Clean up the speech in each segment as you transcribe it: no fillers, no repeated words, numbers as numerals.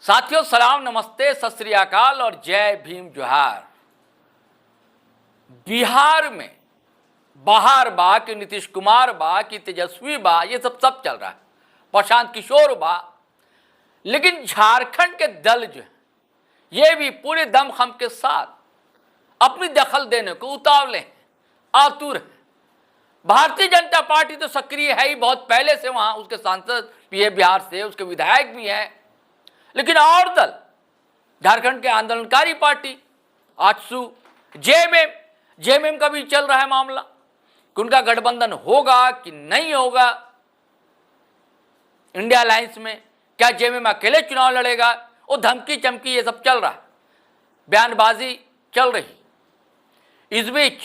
साथियों सलाम, नमस्ते, सत श्री अकाल और जय भीम जोहार। बिहार में बहार बा कि नीतीश कुमार बा कि तेजस्वी बा, ये सब चल रहा है, प्रशांत किशोर बा। लेकिन झारखंड के दल जो है ये भी पूरे दमखम के साथ अपनी दखल देने को उतावले हैं, आतुर हैं। भारतीय जनता पार्टी तो सक्रिय है ही बहुत पहले से, वहां उसके सांसद भी है बिहार से, उसके विधायक भी हैं। लेकिन और दल, झारखंड के आंदोलनकारी पार्टी आजसू, जेएमएम का भी चल रहा है मामला कि उनका गठबंधन होगा कि नहीं होगा इंडिया अलायंस में। क्या जेएमएम अकेले चुनाव लड़ेगा? वो धमकी चमकी ये सब चल रहा है, बयानबाजी चल रही। इस बीच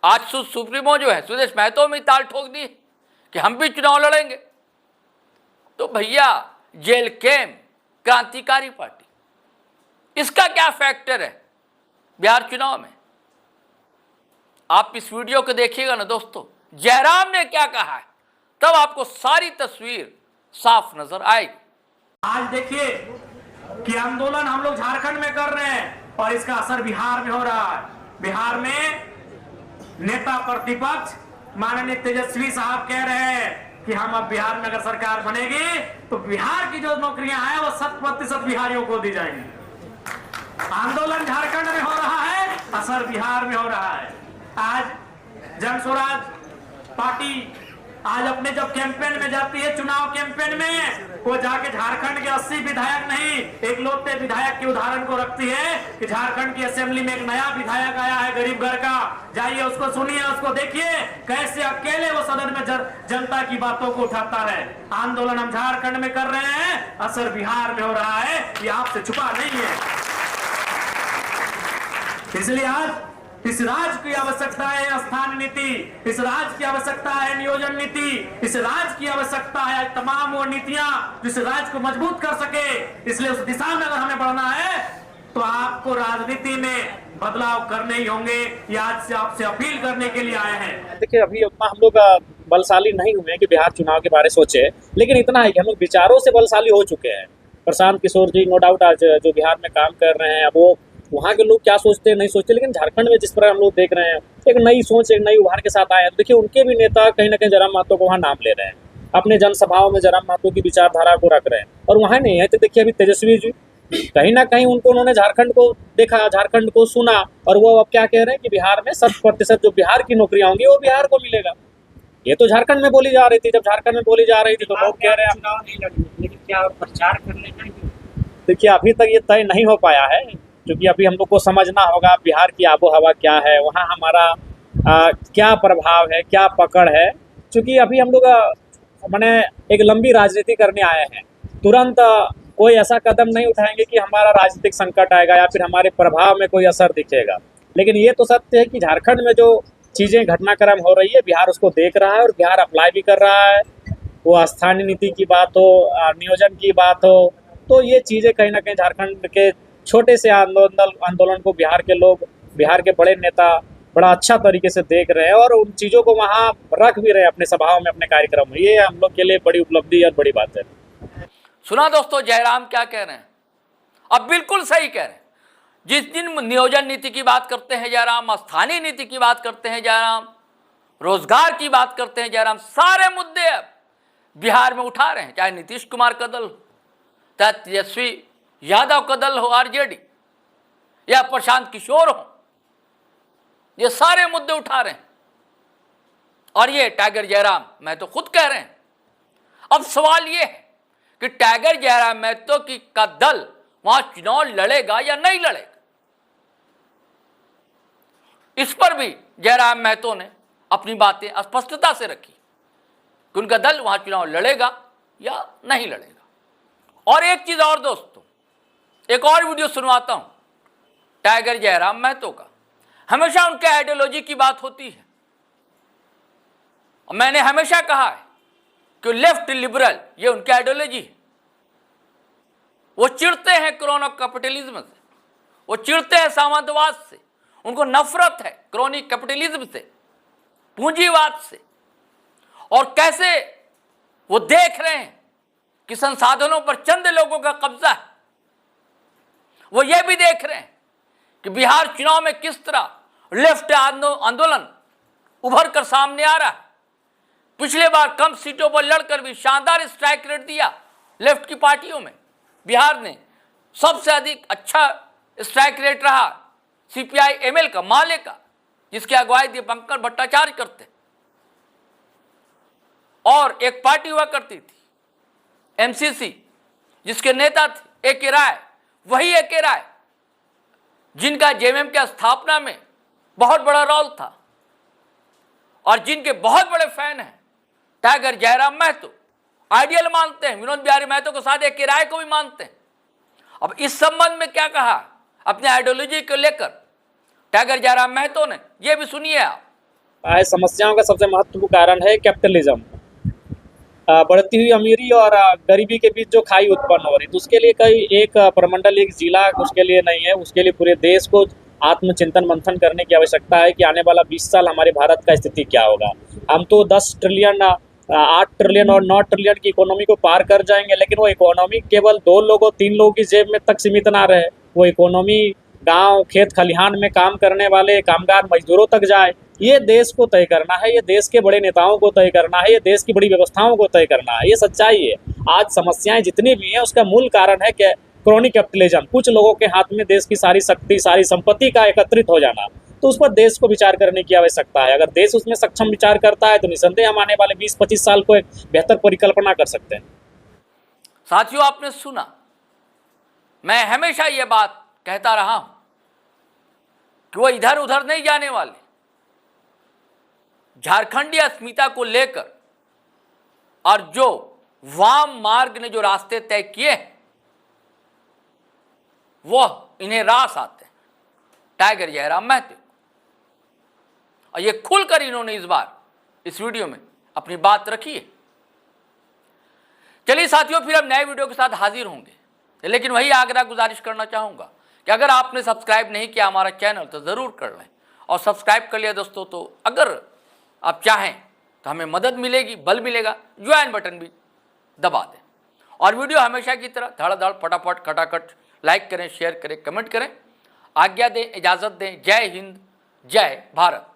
आजसू सुप्रीमो जो है सुदेश महतो में ताल ठोक दी कि हम भी चुनाव लड़ेंगे। तो भैया जेल कैम क्रांतिकारी पार्टी, इसका क्या फैक्टर है बिहार चुनाव में? आप इस वीडियो को देखिएगा ना दोस्तों, जयराम ने क्या कहा है, तब आपको सारी तस्वीर साफ नजर आएगी। आज देखिए कि आंदोलन हम लोग झारखंड में कर रहे हैं और इसका असर बिहार में हो रहा है। बिहार में नेता प्रतिपक्ष माननीय तेजस्वी साहब कह रहे हैं कि हम अब बिहार में अगर सरकार बनेगी तो बिहार की जो नौकरियां हैं वो 100% बिहारियों को दी जाएंगी। आंदोलन झारखंड में हो रहा है, असर बिहार में हो रहा है। आज जन स्वराज पार्टी आज अपने जब कैंपेन में जाती है, चुनाव कैंपेन में, वो जाके झारखंड के 80 विधायक नहीं, एक लोटे विधायक के उदाहरण को रखती है कि झारखंड की असेंबली में एक नया विधायक आया है गरीब घर का, जाइए उसको सुनिए, उसको देखिए कैसे अकेले वो सदन में जनता की बातों को उठाता है। आंदोलन हम झारखंड में कर रहे हैं, असर बिहार में हो रहा है, ये आपसे छुपा नहीं है। इसलिए आज इस राज्य की आवश्यकता है स्थान नीति, इस राज्य की आवश्यकता है नियोजन नीति, इस राज्य की आवश्यकता है तमाम वो नीतियां जिस राज्य को मजबूत कर सके। इसलिए उस दिशा में अगर हमें बढ़ना है तो आपको राजनीति में बदलाव करने ही होंगे। ये आज से आपसे अपील करने के लिए आए हैं। देखिए अभी उतना हम लोग बलशाली नहीं हुए कि बिहार चुनाव के बारे में सोचे, लेकिन इतना है कि हम लोग विचारों से बलशाली हो चुके हैं। प्रशांत किशोर जी नो डाउट आज जो बिहार में काम कर रहे हैं, अब वो वहाँ के लोग क्या सोचते हैं नहीं सोचते, लेकिन झारखंड में जिस तरह हम लोग देख रहे हैं एक नई सोच, एक नई उभार के साथ आए हैं। देखिए उनके भी नेता कहीं ना कहीं जयराम महतो को वहाँ नाम ले रहे हैं, अपने जनसभाओं में जयराम महतो की विचारधारा को रख रहे हैं, और वहाँ नहीं है। तो देखिए अभी तेजस्वी जी कहीं ना कहीं उन्होंने झारखंड को देखा, झारखंड को सुना, और वो अब क्या कह रहे हैं कि बिहार में 100% जो बिहार की नौकरियां होंगी वो बिहार को मिलेगा। ये तो झारखंड में बोली जा रही थी, जब झारखंड में बोली जा रही थी तो लोग कह रहे हैं चुनाव नहीं लड़ेंगे, लेकिन क्या प्रचार कर लेना। देखिए अभी तक ये तय नहीं हो पाया है, क्योंकि अभी हम लोग को समझना होगा बिहार की आबो हवा क्या है, वहाँ हमारा क्या प्रभाव है, क्या पकड़ है। क्योंकि अभी हम लोग मैंने एक लंबी राजनीति करने आए हैं, तुरंत कोई ऐसा कदम नहीं उठाएंगे कि हमारा राजनीतिक संकट आएगा या फिर हमारे प्रभाव में कोई असर दिखेगा। लेकिन ये तो सत्य है कि झारखंड में जो चीज़ें घटनाक्रम हो रही है बिहार उसको देख रहा है और बिहार अप्लाई भी कर रहा है। वो स्थानीय नीति की बात हो, नियोजन की बात हो, तो ये चीज़ें कहीं ना कहीं झारखंड के छोटे से आंदोलन को बिहार के लोग, बिहार के बड़े नेता बड़ा अच्छा तरीके से देख रहे हैं और उन चीज़ों को वहाँ रख भी रहे हैं अपने सभाओं में, अपने कार्यक्रम में। ये हम लोग के लिए बड़ी उपलब्धि और बड़ी बात है। सुना दोस्तों जयराम क्या कह रहे हैं? अब बिल्कुल सही कह रहे हैं। जिस दिन नियोजन नीति की बात करते हैं जयराम, स्थानीय नीति की बात करते हैं जयराम, रोजगार की बात करते हैं जयराम, सारे मुद्दे अब बिहार में उठा रहे हैं। चाहे नीतीश कुमार का दल हो, चाहे तेजस्वी यादव का दल हो आरजेडी, या प्रशांत किशोर हो, ये सारे मुद्दे उठा रहे हैं। और ये टाइगर जयराम महतो खुद कह रहे हैं। अब सवाल ये है कि टाइगर जयराम महतो की का दल वहां चुनाव लड़ेगा या नहीं लड़ेगा। इस पर भी जयराम महतो ने अपनी बातें स्पष्टता से रखी कि उनका दल वहां चुनाव लड़ेगा या नहीं लड़ेगा। और एक चीज और दोस्तों, एक और वीडियो सुनवाता हूं टाइगर जयराम महतो का। हमेशा उनके आइडियोलॉजी की बात होती है, और मैंने हमेशा कहा है कि लेफ्ट लिबरल ये उनकी आइडियोलॉजी है। वो चिढ़ते हैं क्रोनो कैपिटलिज्म से, वो चिढ़ते हैं सामंतवाद से, उनको नफरत है क्रोनिक कैपिटलिज्म से, पूंजीवाद से। और कैसे वो देख रहे हैं कि संसाधनों पर चंद लोगों का कब्जा है, वो ये भी देख रहे हैं कि बिहार चुनाव में किस तरह लेफ्ट आंदोलन उभर कर सामने आ रहा है। पिछले बार कम सीटों पर लड़कर भी शानदार स्ट्राइक रेट दिया लेफ्ट की पार्टियों में। बिहार ने सबसे अधिक अच्छा स्ट्राइक रेट रहा सीपीआई एमएल का, माले का, जिसकी अगुवाई दीपंकर भट्टाचार्य करते। और एक पार्टी हुआ करती थी एमसीसी, जिसके नेता थे ए.के. राय। वही ए.के. राय जिनका जेएमएम की स्थापना में बहुत बड़ा रोल था और जिनके बहुत बड़े फैन हैं टाइगर जयराम महतो, आइडियल मानते हैं, विनोद बिहारी महतो के साथ ए.के. राय को भी मानते हैं। अब इस संबंध में क्या कहा अपने आइडियोलॉजी को लेकर टाइगर जयराम महतो ने, ये भी सुनिए आप। समस्याओं का सबसे महत्वपूर्ण कारण है कैपिटलिज्म। बढ़ती हुई अमीरी और गरीबी के बीच जो खाई उत्पन्न हो रही, तो उसके लिए कई एक प्रमंडल, एक जिला उसके लिए नहीं है। उसके लिए पूरे देश को आत्मचिंतन मंथन करने की आवश्यकता है कि आने वाला 20 साल हमारे भारत का स्थिति क्या होगा। हम तो 10 ट्रिलियन, 8 ट्रिलियन और 9 ट्रिलियन की इकोनॉमी को पार कर जाएंगे, लेकिन वो इकोनॉमी केवल 2 लोगों 3 लोगों की जेब में तक सीमित ना रहे। वो इकोनॉमी गांव, खेत खलिहान में काम करने वाले कामगार मजदूरों तक जाए। ये देश को तय करना है, ये देश के बड़े नेताओं को तय करना है, ये देश की बड़ी व्यवस्थाओं को तय करना है। ये सच्चाई है। आज समस्याएं जितनी भी हैं उसका मूल कारण है कि क्रोनिक कैपिटलिज्म, कुछ लोगों के हाथ में देश की सारी शक्ति, सारी संपत्ति का एकत्रित हो जाना। तो उस पर देश को विचार करने की आवश्यकता है। अगर देश उसमें सक्षम विचार करता है तो निसंदेह हम आने वाले 20-25 साल को एक बेहतर परिकल्पना कर सकते हैं। साथियों, आपने सुना, मैं हमेशा ये बात कहता रहा हूं कि वो इधर उधर नहीं जाने वाले। झारखंडी अस्मिता को लेकर और जो वाम मार्ग ने जो रास्ते तय किए हैं वो इन्हें रास आते हैं टाइगर जयराम महतो। और ये खुलकर इन्होंने इस बार इस वीडियो में अपनी बात रखी है। चलिए साथियों, फिर हम नए वीडियो के साथ हाजिर होंगे, लेकिन वही आग्रह गुजारिश करना चाहूंगा कि अगर आपने सब्सक्राइब नहीं किया हमारा चैनल तो ज़रूर कर लें, और सब्सक्राइब कर लिया दोस्तों तो अगर आप चाहें तो हमें मदद मिलेगी, बल मिलेगा, ज्वाइन बटन भी दबा दें। और वीडियो हमेशा की तरह धड़ धड़ फटाफट खटाखट लाइक करें, शेयर करें, कमेंट करें। आज्ञा दें, इजाज़त दें। जय हिंद, जय भारत।